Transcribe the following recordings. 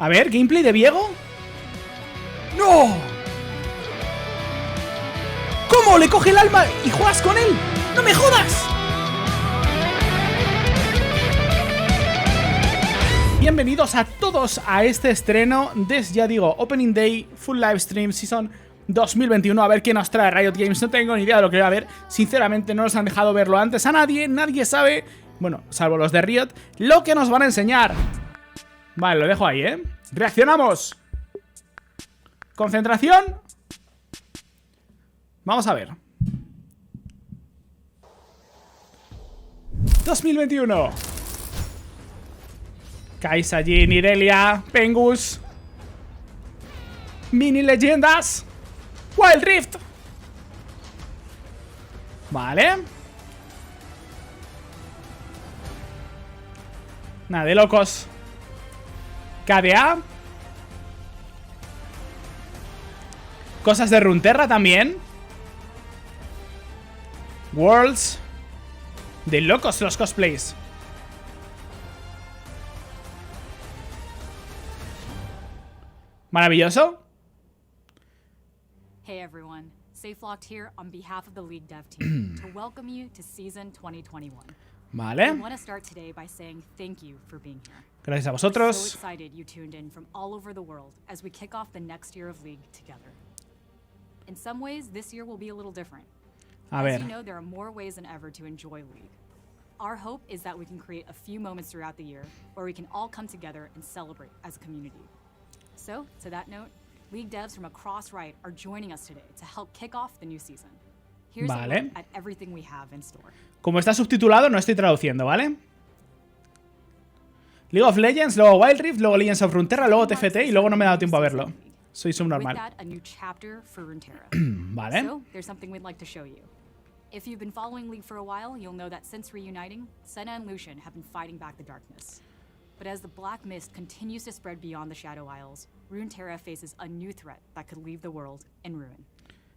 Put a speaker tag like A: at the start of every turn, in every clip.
A: A ver, gameplay de Viego. ¡No! ¿Cómo? ¿Le coge el alma y juegas con él? ¡No me jodas! Bienvenidos a todos a este estreno de, ya digo, Opening Day, Full Livestream, Season 2021. A ver qué nos trae Riot Games. No tengo ni idea de lo que va a haber. Sinceramente no nos han dejado verlo antes a nadie. Nadie sabe, bueno, salvo los de Riot, lo que nos van a enseñar. Vale, lo dejo ahí, ¿eh? Reaccionamos. Concentración. Vamos a ver. 2021. Kaisa, Jin, Irelia, Pengus, Mini Leyendas, Wild Rift. Vale. Nada de locos. KDA. Cosas de Runeterra también. Worlds. De locos los cosplays. Maravilloso.
B: Hey everyone, SafeLocked here on behalf of the League Dev team to welcome you to season 2021.
A: Vale.
B: I want to start today by saying thank you for being here.
A: Gracias a
B: So
A: vosotros.
B: excited you tuned in from all over the world as we kick off the next year of League together. In some ways, this year will be a little different.
A: A
B: As
A: ver.
B: you know, there are more ways than ever to enjoy League. Our hope is that we can create a few moments throughout the year where we can all come together and celebrate as a community. So, to that note, League devs from across Riot are joining us today to help kick off the new season. Here's a
A: Vale.
B: look at everything we have in store.
A: Como está subtitulado, no estoy traduciendo, ¿vale? League of Legends, luego Wild Rift, luego Legends of Runeterra, luego TFT y luego no me he dado tiempo a verlo. Soy
B: With
A: subnormal.
B: that, a new chapter for Runeterra.
A: Vale.
B: So, there's something we'd like to show you. If you've been following League for a while, you'll know that since reuniting, Senna and Lucian have been fighting back the darkness. But as the black mist continues to spread beyond the Shadow Isles, Runeterra faces a new threat that could leave the world in ruin.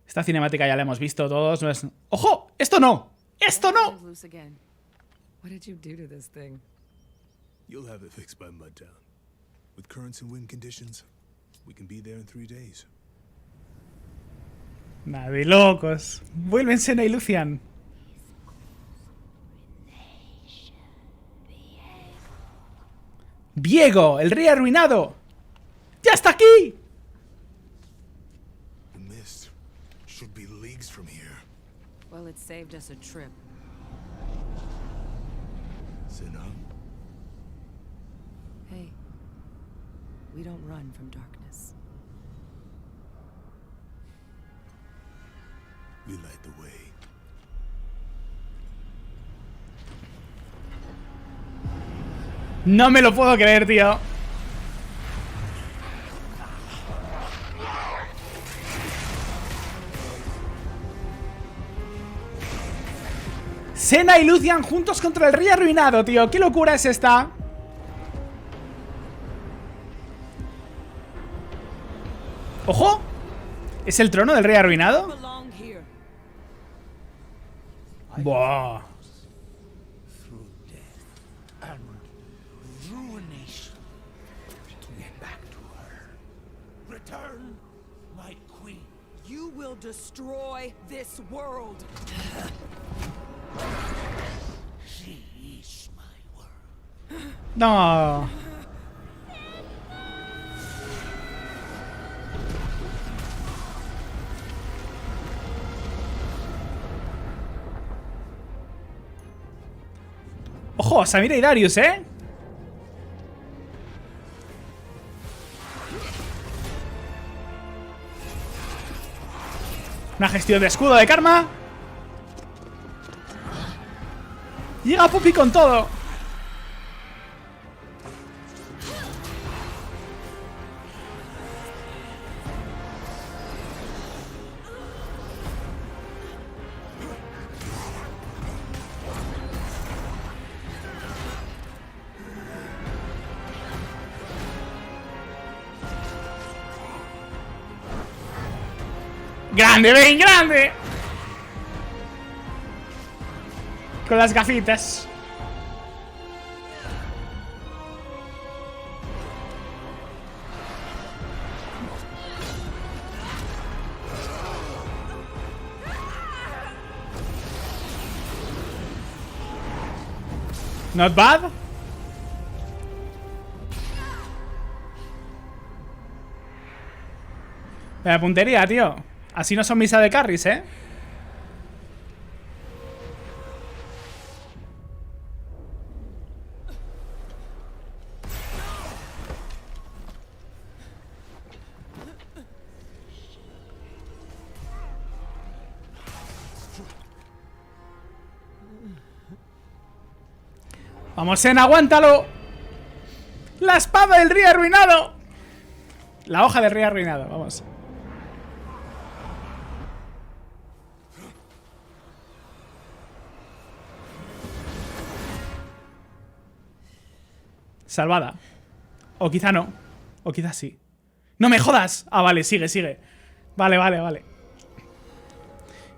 A: Esta cinemática ya la hemos visto todos. No es... ¡Ojo! ¡Esto no! ¡Esto no!
C: What did you do to this thing?
D: You'll have it fixed by Mudtown. With currents and wind conditions, we can be there in 3 days.
A: Nada de locos. Vuelven Senna y Lucian. Viego, el rey arruinado. ¡Ya está aquí!
D: The mist should be leagues from here.
C: Well, it saved us a trip.
D: Senna,
C: Hey, we don't run from darkness.
D: we light the way.
A: No me lo puedo creer, tío. Senna y Lucian juntos contra el rey arruinado, tío. ¿Qué locura es esta? ¡Ojo! ¿Es el trono del rey arruinado? Buah.
E: Through death and ruination, get back to her. Return, my queen.
F: You will destroy this world.
E: She is my word.
A: No. Ojo, Samira y Darius, ¿eh? Una gestión de escudo de karma. Llega Puppy con todo. ¡Grande, ven, grande! Con las gafitas. Not bad. La puntería, tío. Así no son misa de carries, ¿eh? Vamos, Sen, aguántalo. La espada del rey arruinado. La hoja del rey arruinado, vamos. Salvada. O quizá no. O quizá sí. ¡No me jodas! Ah, vale, sigue, sigue. Vale, vale, vale.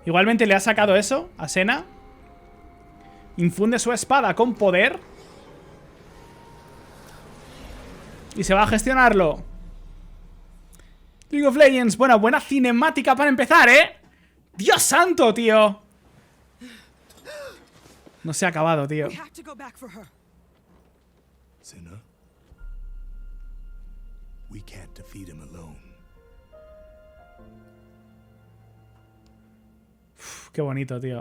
A: Igualmente le ha sacado eso a Senna. Infunde su espada con poder. Y se va a gestionarlo. League of Legends. Bueno, buena cinemática para empezar, ¿eh? ¡Dios santo, tío! No se ha acabado, tío.
F: We have to go back for her.
D: Senna, we can't defeat him alone.
A: Uf, qué bonito, tío.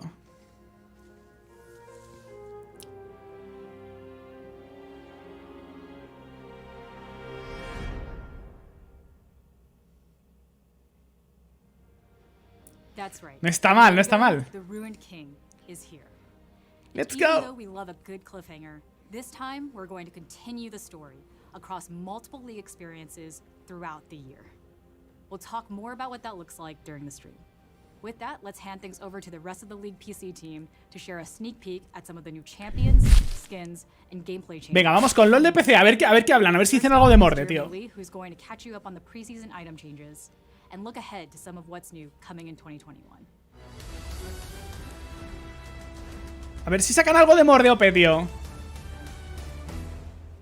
B: That's right.
A: No está mal, no está mal.
B: The Ruined King is here.
A: Let's
B: Even though
A: go.
B: we love a good cliffhanger, this time we're going to continue the story across multiple League experiences throughout the year. We'll talk more about what that looks like during the stream. With that, let's hand things over to the rest of the League PC team to share a sneak peek at some of the new champions, skins, and gameplay changes.
A: Venga, vamos con LOL de PC. A ver qué hablan. A ver si dicen algo de Morde, tío.
B: Who's going to catch you up on the preseason item changes and look ahead to some of what's new coming in 2021.
A: A ver si sacan algo de Morde, OP, tío.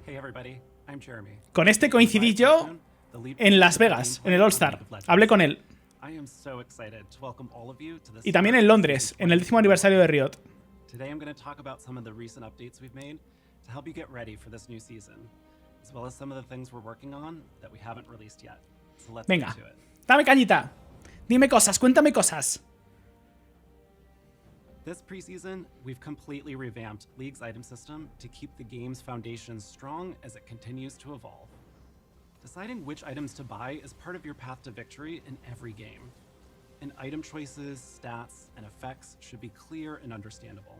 G: Hey everybody, I'm Jeremy.
A: Con este coincidí yo en Las Vegas, en el All-Star. Hablé con él.
G: I am so excited to welcome all of you to this
A: Y también en Londres, en el 10º aniversario de Riot.
G: Today I'm going to talk about some of the recent updates we've made to help you get ready for this new season, as well as some of the things we're working on that we haven't released yet. So let's
A: Venga,
G: get to it.
A: dame cañita. Dime cosas, cuéntame cosas.
G: This preseason, we've completely revamped League's item system to keep the game's foundation strong as it continues to evolve. Deciding which items to buy is part of your path to victory in every game. And item choices, stats, and effects should be clear and understandable.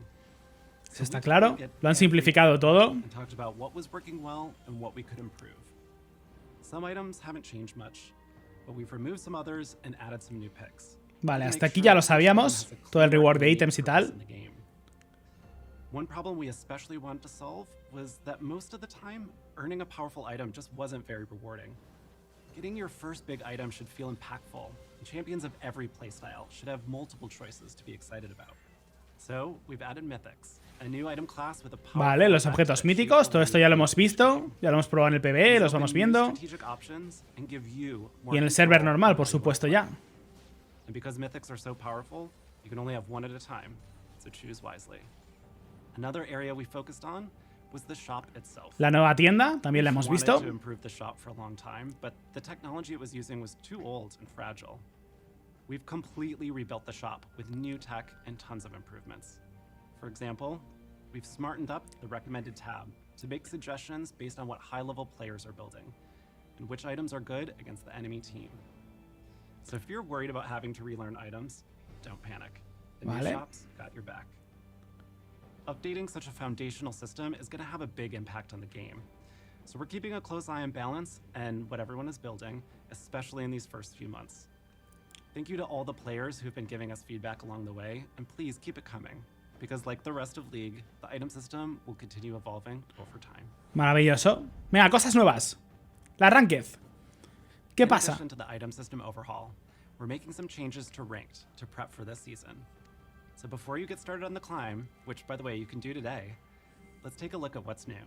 A: ¿Eso está claro? Lo han simplificado todo.
G: And talked about what was working well and what we could improve. Some items haven't changed much, but we've removed some others and added some new picks.
A: Vale, hasta aquí ya lo sabíamos. Todo el reward de ítems y tal.
G: One problem we especially wanted to solve was that most of the time, earning a powerful item just wasn't very rewarding. Getting your first big item should feel impactful, and champions of every playstyle should have multiple choices to be excited about. So, we've added Mythics, a new item class with a powerful
A: Vale, los objetos míticos, todo esto ya lo hemos visto. Ya lo hemos probado en el PvE, los vamos viendo. Y en el server normal, por supuesto, ya.
G: And because mythics are so powerful, you can only have one at a time, so choose wisely. Another area we focused on was the shop itself.
A: La nueva tienda, también la hemos
G: We wanted
A: visto.
G: to improve the shop for a long time, but the technology it was using was too old and fragile. We've completely rebuilt the shop with new tech and tons of improvements. For example, we've smartened up the recommended tab to make suggestions based on what high-level players are building and which items are good against the enemy team. So if you're worried about having to relearn items, don't panic. The new
A: Vale.
G: shop's got your back. Updating such a foundational system is going to have a big impact on the game. So we're keeping a close eye on balance and what everyone is building, especially in these first few months. Thank you to all the players who've been giving us feedback along the way, and please keep it coming, because like the rest of League, the item system will continue evolving over time.
A: Maravilloso. Venga, cosas nuevas. La Ranked. ¿Qué
G: In
A: pasa?
G: addition to the item system overhaul, we're making some changes to Ranked to prep for this season. So before you get started on the climb, which by the way you can do today, let's take a look at what's new.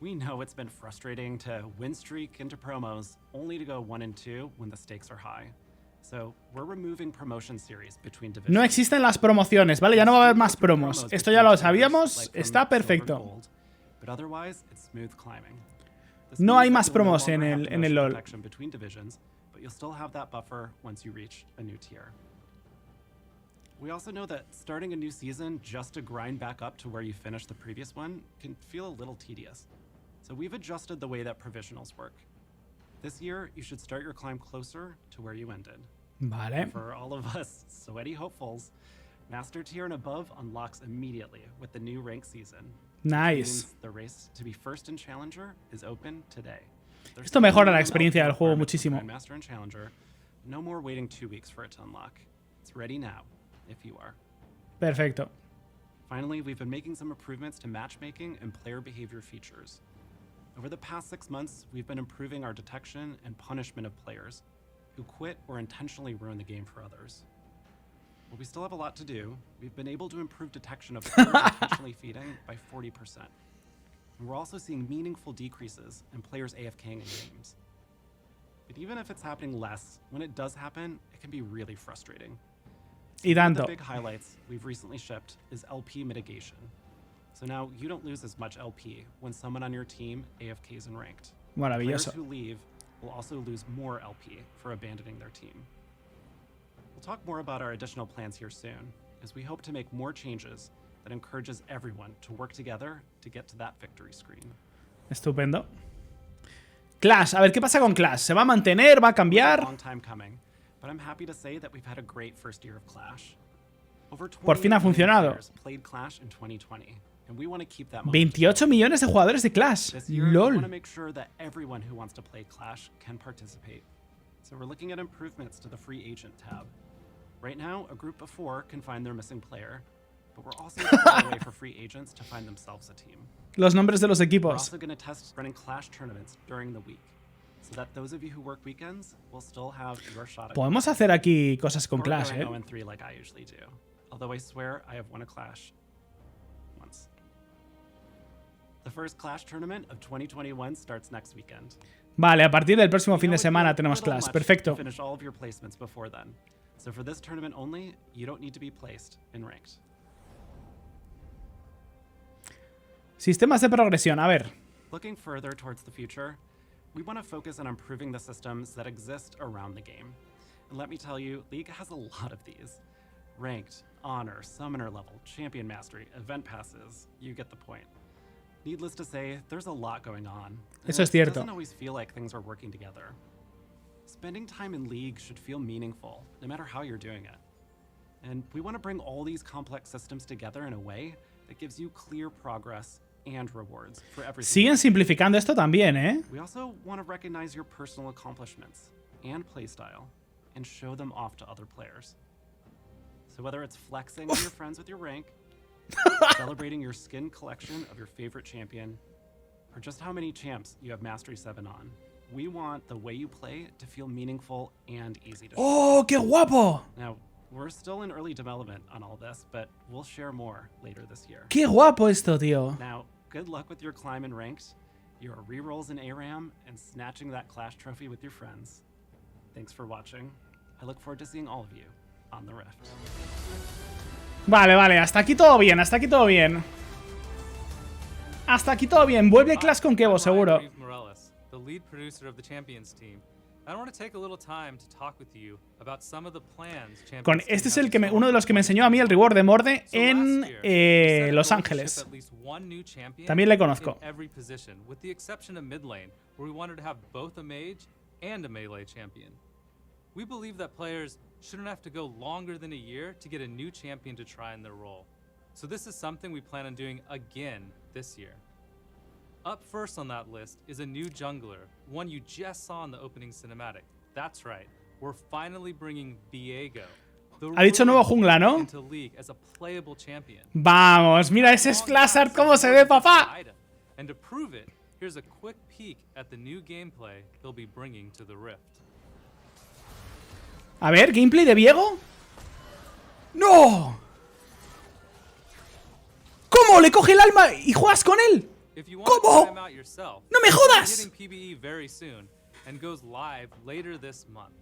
G: We know it's been frustrating to win streak into promos only to go 1 and 2 when the stakes are high. So we're removing promotion series between divisions.
A: No existen las promociones, ¿vale? Ya no va a haber más promos. Esto ya lo sabíamos, está perfecto.
G: But otherwise, it's smooth climbing.
A: No hay más promos en el LoL.
G: Between divisions, but you'll still have that buffer once you reach a new tier. We also know that starting a new season just to grind back up to where you finished the previous one can feel a little tedious. So we've adjusted the way that provisionals work. This year, you should start your climb closer to where you ended.
A: Vale.
G: For all of us sweaty hopefuls, Master Tier and above unlocks immediately with the new rank season.
A: Nice.
G: The race to be first in Challenger is open today.
A: Esto mejora la experiencia del juego muchísimo.
G: Master and Challenger, no more waiting 2 weeks for it to unlock. It's ready now, if you are.
A: Perfecto.
G: Finally, we've been making some improvements to matchmaking and player behavior features. Over the past 6 months, we've been improving our detection and punishment of players who quit or intentionally ruin the game for others. While we still have a lot to do, we've been able to improve detection of players intentionally feeding by 40%. And we're also seeing meaningful decreases in players AFKing in games. But even if it's happening less, when it does happen, it can be really frustrating.
A: Y
G: One of
A: tanto.
G: the big highlights we've recently shipped is LP mitigation. So now you don't lose as much LP when someone on your team AFKs in ranked. Players
A: Maravilloso.
G: who leave will also lose more LP for abandoning their team. We'll talk more about our additional plans here soon, as we hope to make more changes that encourages everyone to work together to get to that victory screen.
A: Estupendo. Clash, a ver, ¿qué pasa con Clash? ¿Se va a mantener? ¿Va a cambiar?
G: Long time coming, but I'm happy to say that we've had a great first year of Clash. Over
A: Por fin ha
G: 28 million
A: funcionado.
G: players played Clash in 2020, and we want to keep that momentum.
A: 28 millones de jugadores de Clash.
G: This year, we want to
A: LOL.
G: make sure that everyone who wants to play Clash can participate. So we're looking at improvements to the free agent tab. Right now, a group of 4 can find their missing player, but we're also going to way for free agents to find themselves a team.
A: Los nombres de los
G: We're
A: equipos.
G: also going to test running Clash tournaments during the week, so that those of you who work weekends will still have your shot at
A: Podemos hacer aquí cosas con
G: or
A: Clash,
G: going
A: ¿eh?
G: 0-3 like I usually do. Although I swear I have won a Clash once. The first Clash tournament of 2021 starts next weekend.
A: Vale, a partir del próximo
G: We
A: fin
G: know
A: de
G: it feels
A: semana
G: a
A: tenemos
G: little
A: Clash.
G: much
A: Perfecto.
G: to finish all of your placements before then. So for this tournament only, you don't need to be placed in ranked.
A: Sistemas de progresión, a ver.
G: Looking further towards the future, we want to focus on improving the systems that exist around the game. And let me tell you, League has a lot of these. Ranked, Honor, Summoner level, Champion Mastery, Event Passes, you get the point. Needless to say, there's a lot going on. and
A: Eso es
G: it
A: cierto.
G: doesn't always feel like things are working together. Spending time in League should feel meaningful, no matter how you're doing it. And we want to bring all these complex systems together in a way that gives you clear progress and rewards for everything.
A: Siguen simplificando esto también, ¿eh?
G: We also want to recognize your personal accomplishments and playstyle and show them off to other players. So whether it's flexing on your friends with your rank, celebrating your skin collection of your favorite champion, or just how many champs you have Mastery 7 on, we want the way you play to feel meaningful and easy to
A: ¡Oh, qué guapo!
G: Now, we're still in early development on all this, but we'll share more later this year.
A: ¡Qué guapo esto, tío!
G: Now, good luck with your climb in ranked, your rerolls in ARAM, and snatching that Clash trophy with your friends. Thanks for watching. I look forward to seeing all of you on the Rift.
A: Vale, vale, hasta aquí todo bien, hasta aquí todo bien. Hasta aquí todo bien. Vuelve Clash con Kevo, seguro.
H: The lead producer of the Champions team. I want to take a little time to talk with you about some of the plans Champions
A: Con
H: team
A: este es
H: has
A: el que
H: in
A: uno de los que me enseñó a mí el reward de Morde
H: So
A: en
H: last year, we set a
A: Los
H: goal to
A: Ángeles.
H: ship at least one new champion
A: También le conozco.
H: in every position, with the exception of mid lane, where we wanted to have both a mage and a melee champion. We believe that players shouldn't have to go longer than a year to get a new champion to try in their role. So this is something we plan on doing again this year. Up first on that list is a new jungler, one you just saw in the opening cinematic. That's right, we're finally bringing Viego, the
A: Ha dicho nuevo
H: Ruina,
A: jungla, ¿no?
H: into League as a playable champion.
A: Vamos, mira ese splash art cómo se ve, papá.
H: And to prove it, here's a quick peek at the new gameplay they'll be bringing to the Rift.
A: A ver, gameplay de Viego. ¡No! ¿Cómo? ¿Le coge el alma y juegas con él?
H: If you want to
A: ¿Cómo?
H: try 'em out yourself,
A: ¡No me
H: it's
A: jodas!
H: hitting PBE very soon and goes live later this month.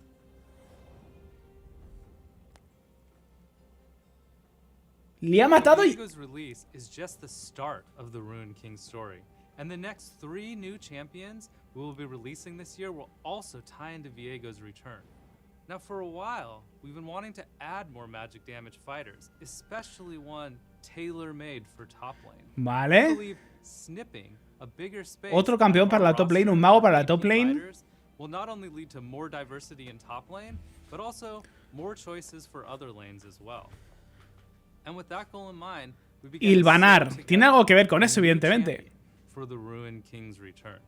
A: Le ha matado y...
H: Viego's release is just the start of the Ruined King story, and the next 3 new champions we will be releasing this year will also tie into Viego's return. Now, for a while, we've been wanting to add more magic damage fighters, especially one tailor-made for top lane. We
A: Vale.
H: believe snipping a bigger space
A: Otro campeón para la top lane, un mago para la top lane.
H: will not only lead to more diversity in top lane, but also more choices for other lanes as well. And with that goal in mind, we began
A: Hilvanar.
H: to set
A: Tiene algo que ver con
H: a
A: eso,
H: new
A: evidentemente.
H: champion for the Ruined King's return.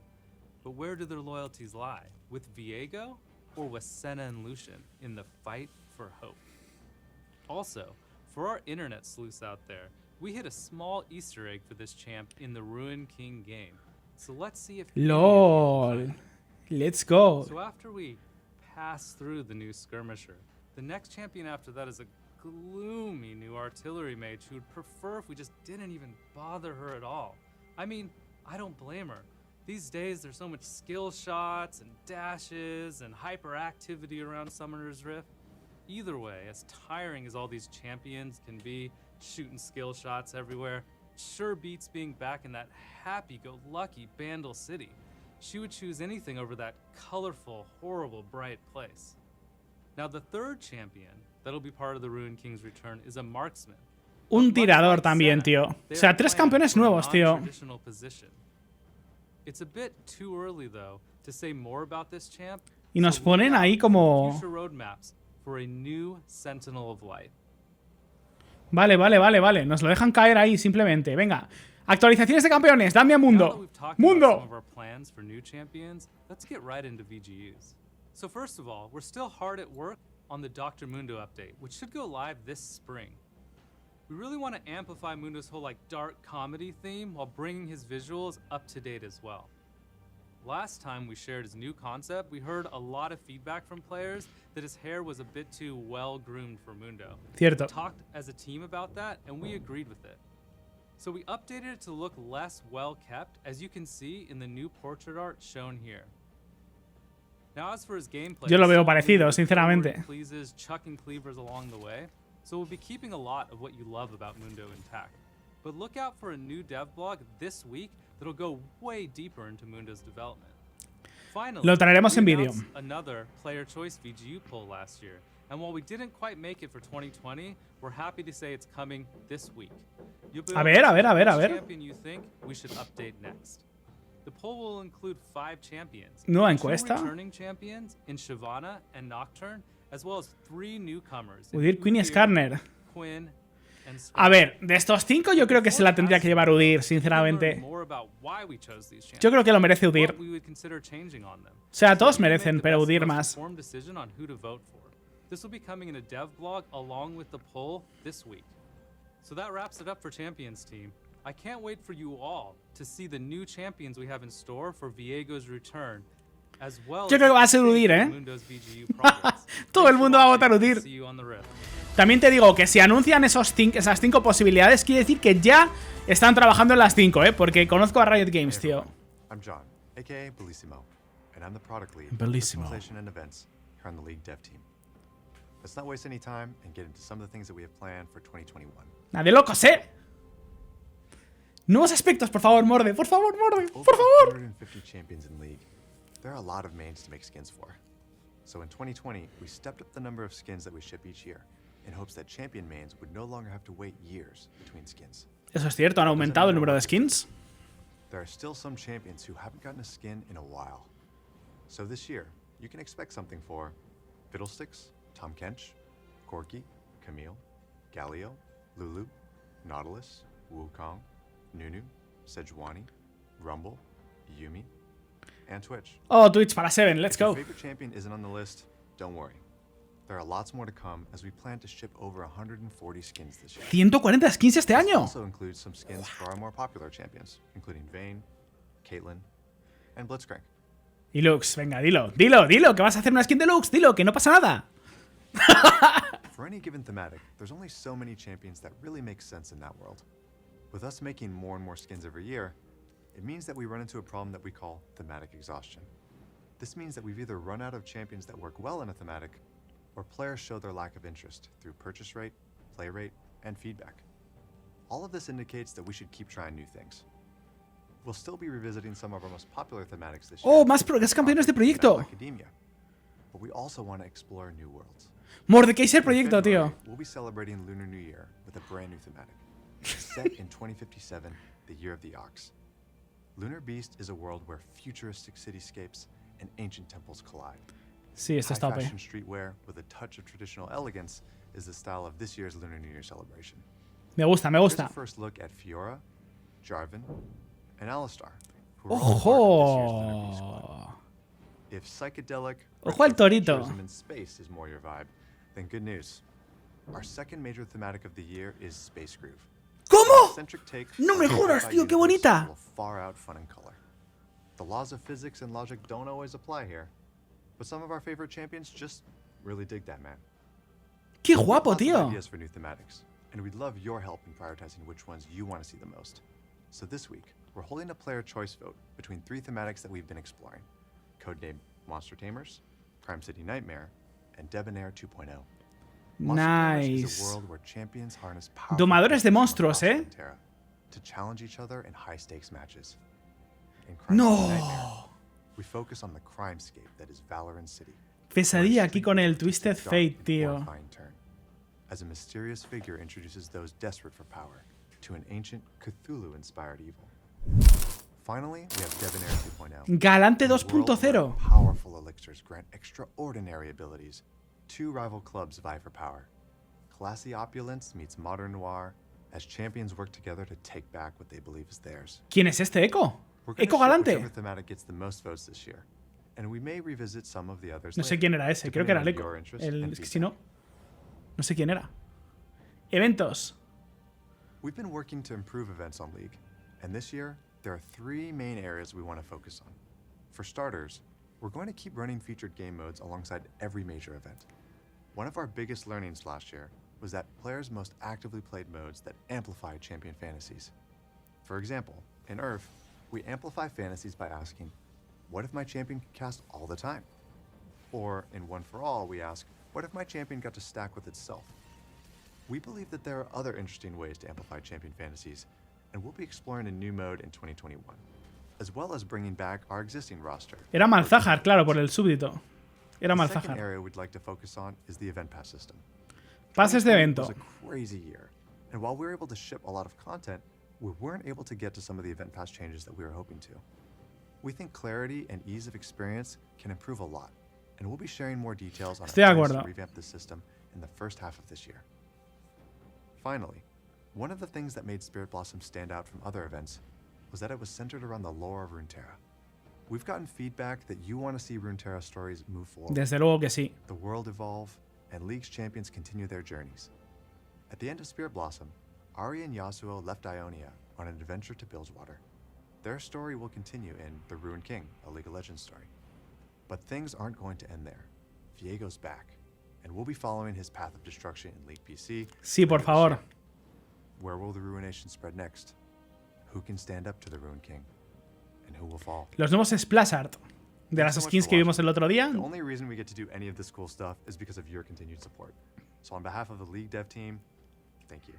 H: But where do their loyalties lie? With Viego or with Senna and Lucian in the fight for hope? Also, for our internet sleuths out there, we hit a small Easter egg for this champ in the Ruined King game. So let's see if any of you can
A: LOL.
H: find it.
A: Let's go.
H: So after we pass through the new skirmisher, the next champion after that is a gloomy new artillery mage who would prefer if we just didn't even bother her at all. I mean, I don't blame her. These days there's so much skill shots and dashes and hyperactivity around Summoner's Rift. Either way, as tiring as all these champions can be, shooting skill shots everywhere, sure beats being back in that happy-go-lucky Bandle City. She would choose anything over that colorful, horrible, bright place. Now the third champion that'll be part of the Ruined King's return is a marksman.
A: Un tirador también, tío. O sea, 3 campeones nuevos, tío.
H: It's a bit too early though to say more about this champ.
A: Y nos
H: so
A: ponen
H: look
A: ahí
H: out
A: como...
H: future roadmaps for a new Sentinel of Light.
A: Vale, vale, vale, vale. Nos lo dejan caer ahí simplemente. Venga. Actualizaciones de campeones. Dame a
H: Now that
A: Mundo.
H: we've talked about some
A: Mundo.
H: of our plans for new champions, let's get right into VGUs. So first of all, we're still hard at work on the Dr. Mundo update, which should go live this spring. We really want to amplify Mundo's whole dark comedy theme while bringing his visuals up to date as well. Last time we shared his new concept, we heard a lot of feedback from players that his hair was a bit too well groomed for Mundo.
A: Cierto.
H: We talked as a team about that and we agreed with it. So we updated it to look less well kept, as you can see in the new portrait art shown here. Now as for his gameplay,
A: Yo lo veo
H: it's so
A: parecido,
H: weird,
A: sinceramente.
H: forward pleases, chucking cleavers along the way. So we'll be keeping a lot of what you love about Mundo intact. But look out for a new dev blog this week that'll go way deeper into Mundo's development. Finally,
A: Lo traeremos en
H: we
A: vídeo.
H: announced another player choice VGU poll last year. And while we didn't quite make it for 2020, we're happy to say it's coming this week. You'll be
A: A
H: able
A: ver,
H: to
A: a ver,
H: choose
A: a ver, a
H: which
A: ver.
H: champion you think we should update next. The poll will include 5 champions.
A: Nueva
H: 2
A: encuesta.
H: returning champions in Shyvana and Nocturne, as well as 3 newcomers. in
A: Udir, Queen y
H: Udyr,
A: Skarner.
H: Quinn, and
A: A ver, de estos 5 yo creo que se la tendría que llevar Udir, sinceramente. Yo creo que lo merece Udir. O sea, todos merecen, pero Udir más.
H: This will be coming in a dev blog along with the poll this week. So that wraps it up for Champions team. I can't wait for you all to see the new champions we have in store for Viego's return, as well
A: Yo creo que va a ser Udir, ¿eh? Todo el mundo va a votar Udir. También te digo que si anuncian esas 5 posibilidades, quiere decir que ya están trabajando en las 5, ¿eh? Porque conozco a Riot Games, tío.
I: I'm John, aka Bellissimo, and I'm the product lead
A: Bellissimo.
I: for personalization and events here on the League dev team. Let's not waste any time and get into some of the things that we have planned for 2021.
A: Nadie locos, ¿eh? Nuevos aspectos, por favor, Morde. Por favor, Morde. Por
I: Over
A: favor.
I: 150 champions in League. There are a lot of mains to make skins for. So in 2020, we stepped up the number of skins that we ship each year in hopes that champion mains would no longer have to wait years between skins.
A: Eso es cierto, han aumentado el número de skins.
I: There are still some champions who haven't gotten a skin in a while. So this year, you can expect something for Fiddlesticks, Tom Kench, Corky, Camille, Galio, Lulu, Nautilus, Wukong, Nunu, Sejuani, Rumble, Yumi, and Twitch.
A: Oh, Twitch para 7, let's
I: If your
A: go.
I: favorite champion isn't on the list, don't worry. There are lots more to come as we plan to ship over 140 skins this year.
A: 140 skins este
I: This
A: año.
I: also includes some skins for our more popular champions, including Vayne, Caitlyn, and Blitzcrank.
A: Y Lux, venga, dilo, que vas a hacer una skin de Lux, dilo, que no pasa nada.
I: For any given thematic, there's only so many champions that really make sense in that world. With us making more and more skins every year, it means that we run into a problem that we call thematic exhaustion. This means that we've either run out of champions that work well in a thematic, or players show their lack of interest through purchase rate, play rate, and feedback. All of this indicates that we should keep trying new things. We'll still be revisiting some of our most popular thematics this year.
A: Oh, más campeones de proyecto.
I: Academia. But we also want to explore new worlds.
A: Mordekaiser proyecto, tío.
I: We'll be celebrating Lunar New Year with a brand new thematic. Set in 2057, the year of the ox. Lunar Beast is a world where futuristic cityscapes and ancient temples collide.
A: Sí, esto está
I: High fashion
A: OP.
I: streetwear with a touch of traditional elegance is the style of this year's Lunar New Year celebration.
A: Me gusta, me
I: Here's
A: gusta.
I: a first look at Fiora, Jarvan, and Alistar, who are all part of this year's Lunar Beast squad.
A: ¡Ojo!
I: If psychedelic
A: Ojo al torito.
I: futurism in space is more your vibe, then good news. Our second major thematic of the year is Space Groove.
A: ¿Cómo?
I: Eccentric take
A: No me
I: on a
A: jodas,
I: sci-fi
A: tío, qué
I: universe
A: bonita.
I: full of far out fun and color. The laws of physics and logic don't always apply here, but some of our favorite champions just really dig that, man.
A: ¡Qué guapo,
I: Lots of
A: tío!
I: ideas for new thematics, and we'd love your help in prioritizing which ones you want to see the most. So this week, we're holding a player choice vote between 3 thematics that we've been exploring: codenamed Monster Tamers, Crime City Nightmare, and Debonair 2.0. Monster Tamers is a
A: Nice.
I: world where champions harness powerful
A: Domadores de
I: creatures from
A: monstruos,
I: across
A: ¿eh?
I: Runeterra to challenge each other in high-stakes matches. In Crime City Nightmare,
A: ¡No!
I: we focus on the crimescape that is Valorant City.
A: Pesadilla aquí con el
I: Street
A: Twisted
I: takes a dark
A: Fate,
I: and
A: tío.
I: horrifying turn, as a mysterious figure introduces those desperate for power to an ancient Cthulhu-inspired evil. Finally, we have Debonair 2.0.
A: Galante
I: a world where
A: 2.0.
I: Powerful elixirs grant extraordinary abilities. 2 rival clubs vie for power. Classy opulence meets modern noir as champions work together to take back what they believe is theirs.
A: ¿Quién es este Echo?
I: We're gonna
A: Echo
I: ship
A: Galante.
I: whichever thematic gets the most votes this year, and we may revisit some of the others
A: No sé
I: later,
A: quién era ese, creo que era el
I: depending
A: Echo.
I: on your interest and
A: Es que si
I: feedback.
A: no, no sé quién era. Eventos.
I: We've been working to improve events on League, and this year, there are 3 main areas we want to focus on. For starters, we're going to keep running featured game modes alongside every major event. One of our biggest learnings last year was that players most actively played modes that amplify champion fantasies. For example, in Earth, we amplify fantasies by asking, what if my champion could cast all the time? Or in One for All, we ask, what if my champion got to stack with itself? We believe that there are other interesting ways to amplify champion fantasies, and we'll be exploring a new mode in 2021, as well as bringing back our existing roster.
A: Era Malzahar, claro, por el súbdito. Era
I: The second
A: Malzahar.
I: area we'd like to focus on is the event pass system.
A: Pases de
I: 2020
A: evento.
I: was a crazy year, and while we were able to ship a lot of content, we weren't able to get to some of the event pass changes that we were hoping to. We think clarity and ease of experience can improve a lot, and we'll be sharing more details on
A: Estoy de
I: our plans to
A: acuerdo.
I: revamp the system in the first half of this year. Finally, one of the things that made Spirit Blossom stand out from other events was that it was centered around the lore of Runeterra. We've gotten feedback that you want to see Runeterra stories move forward,
A: Desde luego que sí.
I: the world evolve, and League's champions continue their journeys. At the end of Spirit Blossom, Ari and Yasuo left Ionia on an adventure to Bilgewater. Their story will continue in The Ruined King, a League of Legends story. But things aren't going to end there. Viego's back, and we'll be following his path of destruction in League PC.
A: Sí, por
I: later this
A: favor.
I: year. Where will the ruination spread next? Who can stand up to the Ruined King? And who will fall?
A: Los nuevos splash art de las
I: Thanks so much
A: skins
I: for
A: que vimos
I: watching.
A: el otro día.
I: The only reason we get to do any of this cool stuff is because of your continued support. So on behalf of the League dev team, thank you.